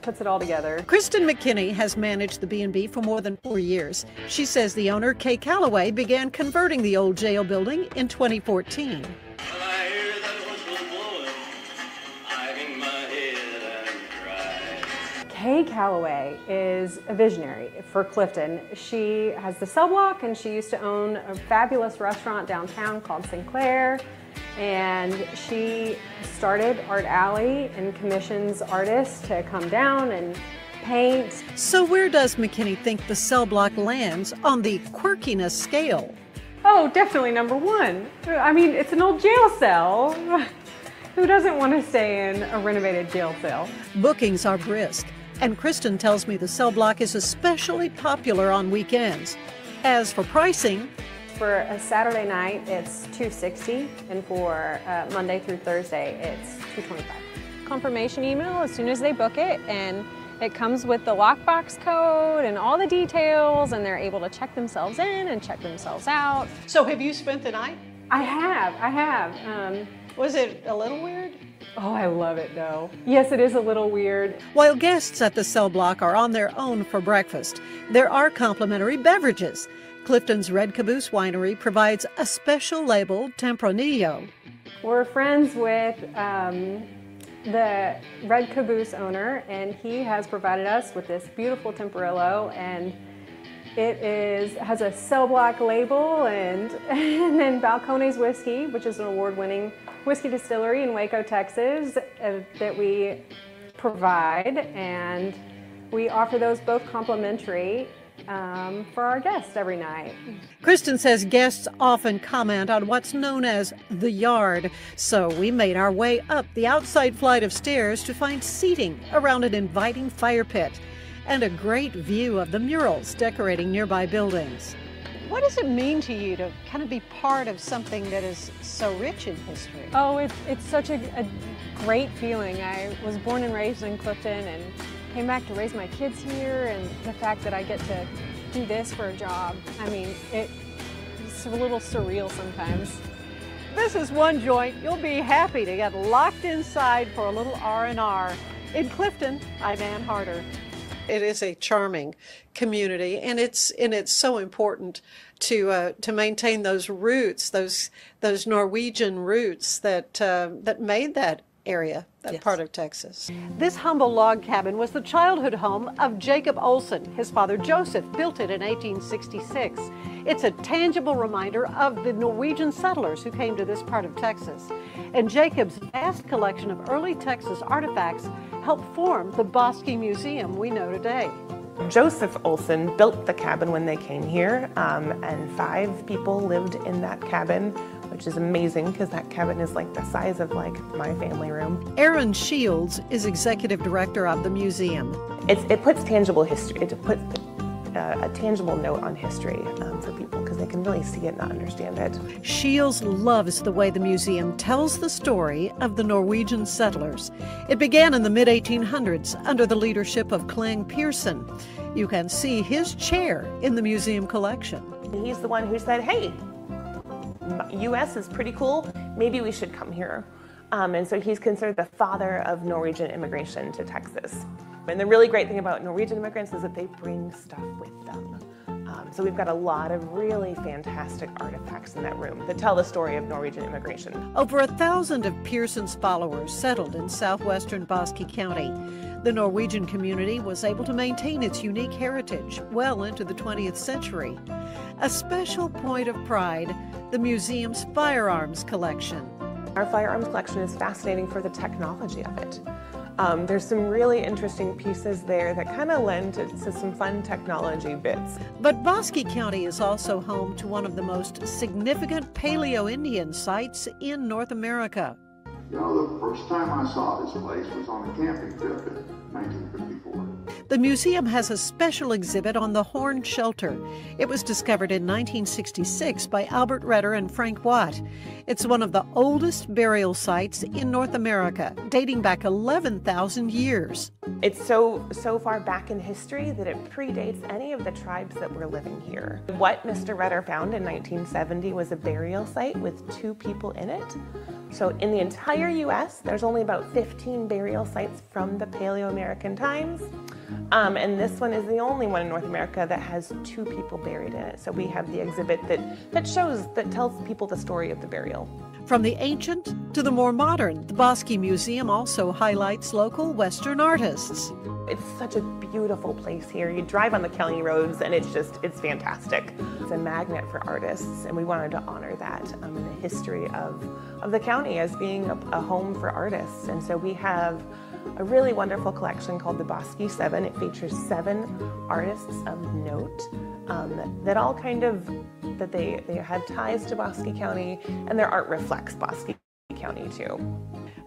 puts it all together. Kristen McKinney has managed the B&B for more than 4 years. She says the owner, Kay Calloway, began converting the old jail building in 2014. Kay Calloway is a visionary for Clifton. She has the Cell Block, and she used to own a fabulous restaurant downtown called Sinclair. And she started Art Alley and commissions artists to come down and paint. So where does McKinney think the Cell Block lands on the quirkiness scale? Oh, definitely number one. I mean, it's an old jail cell. Who doesn't want to stay in a renovated jail cell? Bookings are brisk, and Kristen tells me the Cell Block is especially popular on weekends. As for pricing, for a Saturday night, it's $260, and for Monday through Thursday, it's $225. Confirmation email as soon as they book it, and it comes with the lockbox code and all the details, and they're able to check themselves in and check themselves out. So have you spent the night? I have. Was it a little weird? Oh, I love it though. Yes, it is a little weird. While guests at the Cell Block are on their own for breakfast, there are complimentary beverages. Clifton's Red Caboose Winery provides a special labeled Tempranillo. We're friends with the Red Caboose owner, and he has provided us with this beautiful Tempranillo, and it has a Cell Block label, and then Balcones Whiskey, which is an award-winning whiskey distillery in Waco, Texas, that we provide, and we offer those both complimentary. for our guests every night. Kristen says guests often comment on what's known as the yard, so we made our way up the outside flight of stairs to find seating around an inviting fire pit and a great view of the murals decorating nearby buildings. What does it mean to you to kind of be part of something that is so rich in history? Oh, it's such a great feeling. I was born and raised in Clifton and came back to raise my kids here, and the fact that I get to do this for a job, I mean, it's a little surreal sometimes. This is one joint you'll be happy to get locked inside for a little R&R. In Clifton, I'm Ann Harder. It is a charming community, and it's so important to maintain those roots, those Norwegian roots that made that area, that part of Texas. This humble log cabin was the childhood home of Jacob Olson. His father Joseph built it in 1866. It's a tangible reminder of the Norwegian settlers who came to this part of Texas. And Jacob's vast collection of early Texas artifacts helped form the Paige Key Museum we know today. Joseph Olson built the cabin when they came here, and 5 people lived in that cabin, which is amazing because that cabin is like the size of like my family room. Aaron Shields is executive director of the museum. It puts tangible history, it puts a tangible note on history for people because they can really see it and understand it. Shields loves the way the museum tells the story of the Norwegian settlers. It began in the mid-1800s under the leadership of Clang Pearson. You can see his chair in the museum collection. He's the one who said, hey, U.S. is pretty cool, maybe we should come here. And so he's considered the father of Norwegian immigration to Texas. And the really great thing about Norwegian immigrants is that they bring stuff with them. So we've got a lot of really fantastic artifacts in that room that tell the story of Norwegian immigration. Over 1,000 of Pearson's followers settled in southwestern Paige Key County. The Norwegian community was able to maintain its unique heritage well into the 20th century. A special point of pride, the museum's firearms collection. Our firearms collection is fascinating for the technology of it. There's some really interesting pieces there that kind of lend to some fun technology bits. But Paige Key County is also home to one of the most significant Paleo-Indian sites in North America. You know, the first time I saw this place was on a camping trip in 1954. The museum has a special exhibit on the Horn Shelter. It was discovered in 1966 by Albert Redder and Frank Watt. It's one of the oldest burial sites in North America, dating back 11,000 years. It's so far back in history that it predates any of the tribes that were living here. What Mr. Redder found in 1970 was a burial site with 2 people in it. So in the entire U.S., there's only about 15 burial sites from the Paleo-American times. And this one is the only one in North America that has 2 people buried in it. So we have the exhibit that tells people the story of the burial. From the ancient to the more modern, the Paige Key Museum also highlights local Western artists. It's such a beautiful place here. You drive on the county roads and it's fantastic. It's a magnet for artists, and we wanted to honor that in the history of the county as being a home for artists. And so we have a really wonderful collection called the Paige Key 7. It features 7 artists of note that all kind of, that they have ties to Paige Key County, and their art reflects Paige Key County too.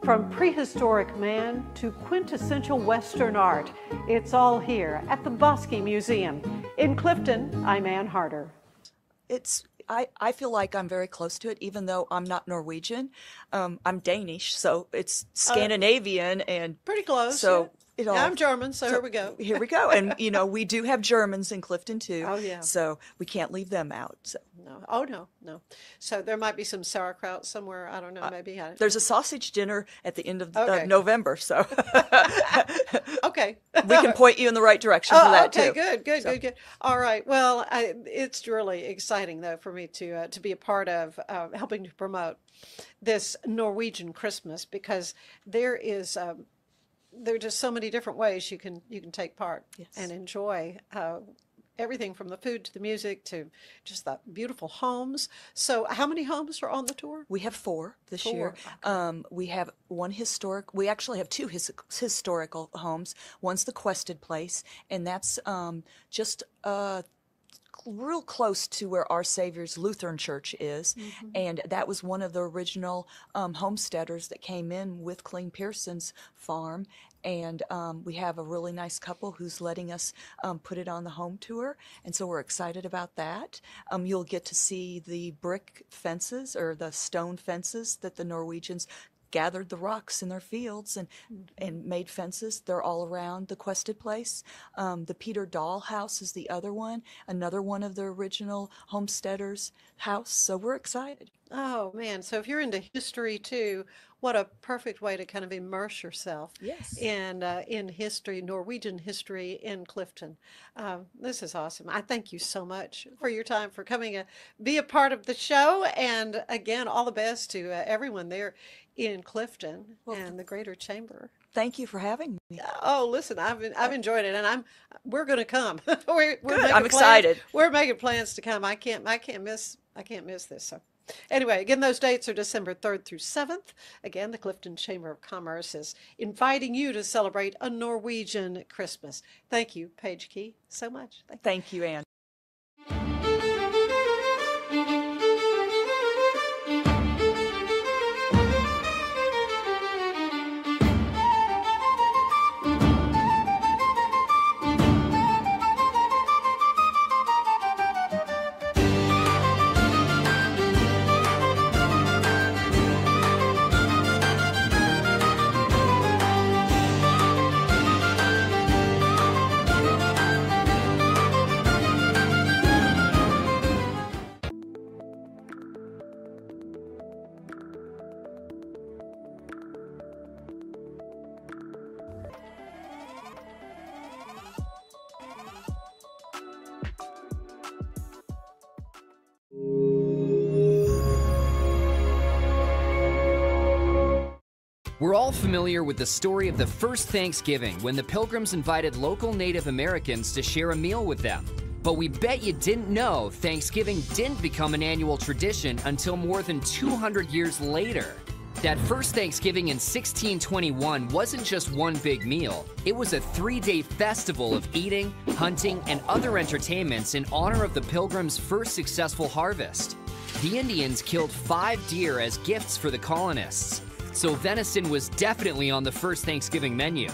From prehistoric man to quintessential Western art, it's all here at the Paige Key Museum. In Clifton, I'm Ann Harder. I feel like I'm very close to it, even though I'm not Norwegian. I'm Danish, so it's Scandinavian and pretty close. So yeah, I'm German, so here we go. Here we go, and you know we do have Germans in Clifton too. Oh yeah. So we can't leave them out. So. No. Oh no. So there might be some sauerkraut somewhere. I don't know. Maybe there's a sausage dinner at the end of November. So okay, we can point you in the right direction for that too. Good. All right. Well, it's really exciting though for me to be a part of helping to promote this Norwegian Christmas, because there are just so many different ways you can take part and enjoy everything from the food to the music to just the beautiful homes. So how many homes are on the tour? We have 4 this 4. year. We have one historic, we actually have 2 historical homes. One's the Quested Place, and that's just real close to where Our Savior's Lutheran Church is. And that was one of the original homesteaders that came in with Cling Pearson's farm. And we have a really nice couple who's letting us put it on the home tour. And so we're excited about that. You'll get to see the brick fences or the stone fences that the Norwegians gathered the rocks in their fields and made fences. They're all around the Quested Place. The Peter Dahl house is the other one, another one of the original homesteaders' house. So we're excited. Oh, man. So if you're into history, too, what a perfect way to kind of immerse yourself in history, Norwegian history in Clifton. This is awesome. I thank you so much for your time, for coming be a part of the show. And again, all the best to everyone there in Clifton and the Greater Chamber. Thank you for having me. Oh, listen, I've enjoyed it, and we're going to come. we're Good. I'm excited. We're making plans to come. I can't miss this. So. Anyway, again, those dates are December 3rd through 7th. Again, the Clifton Chamber of Commerce is inviting you to celebrate a Norwegian Christmas. Thank you, Paige Key, so much. Thank you, Ann. We're all familiar with the story of the first Thanksgiving when the Pilgrims invited local Native Americans to share a meal with them. But we bet you didn't know Thanksgiving didn't become an annual tradition until more than 200 years later. That first Thanksgiving in 1621 wasn't just one big meal. It was a 3-day festival of eating, hunting, and other entertainments in honor of the Pilgrims' first successful harvest. The Indians killed 5 deer as gifts for the colonists. So venison was definitely on the first Thanksgiving menu.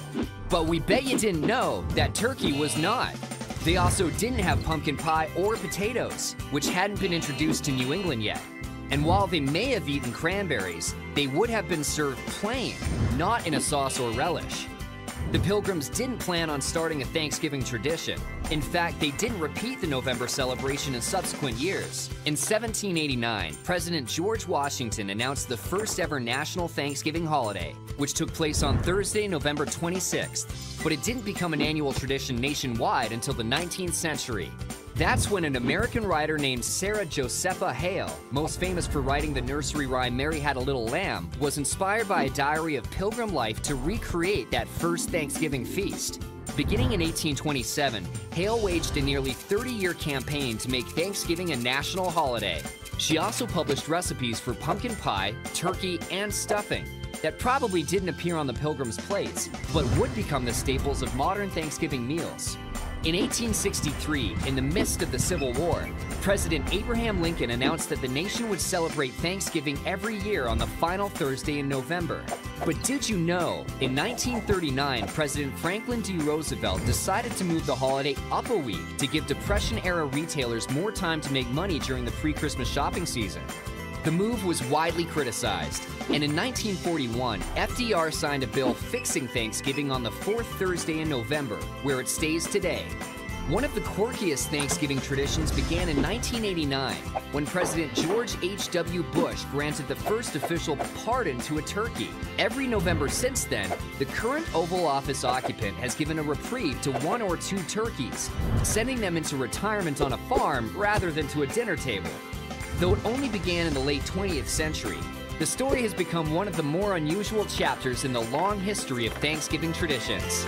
But we bet you didn't know that turkey was not. They also didn't have pumpkin pie or potatoes, which hadn't been introduced to New England yet. And while they may have eaten cranberries, they would have been served plain, not in a sauce or relish. The Pilgrims didn't plan on starting a Thanksgiving tradition. In fact, they didn't repeat the November celebration in subsequent years. In 1789, President George Washington announced the first ever national Thanksgiving holiday, which took place on Thursday, November 26th. But it didn't become an annual tradition nationwide until the 19th century. That's when an American writer named Sarah Josepha Hale, most famous for writing the nursery rhyme Mary Had a Little Lamb, was inspired by a diary of Pilgrim life to recreate that first Thanksgiving feast. Beginning in 1827, Hale waged a nearly 30-year campaign to make Thanksgiving a national holiday. She also published recipes for pumpkin pie, turkey, and stuffing that probably didn't appear on the Pilgrims' plates, but would become the staples of modern Thanksgiving meals. In 1863, in the midst of the Civil War, President Abraham Lincoln announced that the nation would celebrate Thanksgiving every year on the final Thursday in November. But did you know, in 1939, President Franklin D. Roosevelt decided to move the holiday up a week to give Depression-era retailers more time to make money during the pre-Christmas shopping season. The move was widely criticized, and in 1941, FDR signed a bill fixing Thanksgiving on the 4th Thursday in November, where it stays today. One of the quirkiest Thanksgiving traditions began in 1989, when President George H.W. Bush granted the first official pardon to a turkey. Every November since then, the current Oval Office occupant has given a reprieve to 1 or 2 turkeys, sending them into retirement on a farm rather than to a dinner table. Though it only began in the late 20th century, the story has become one of the more unusual chapters in the long history of Thanksgiving traditions.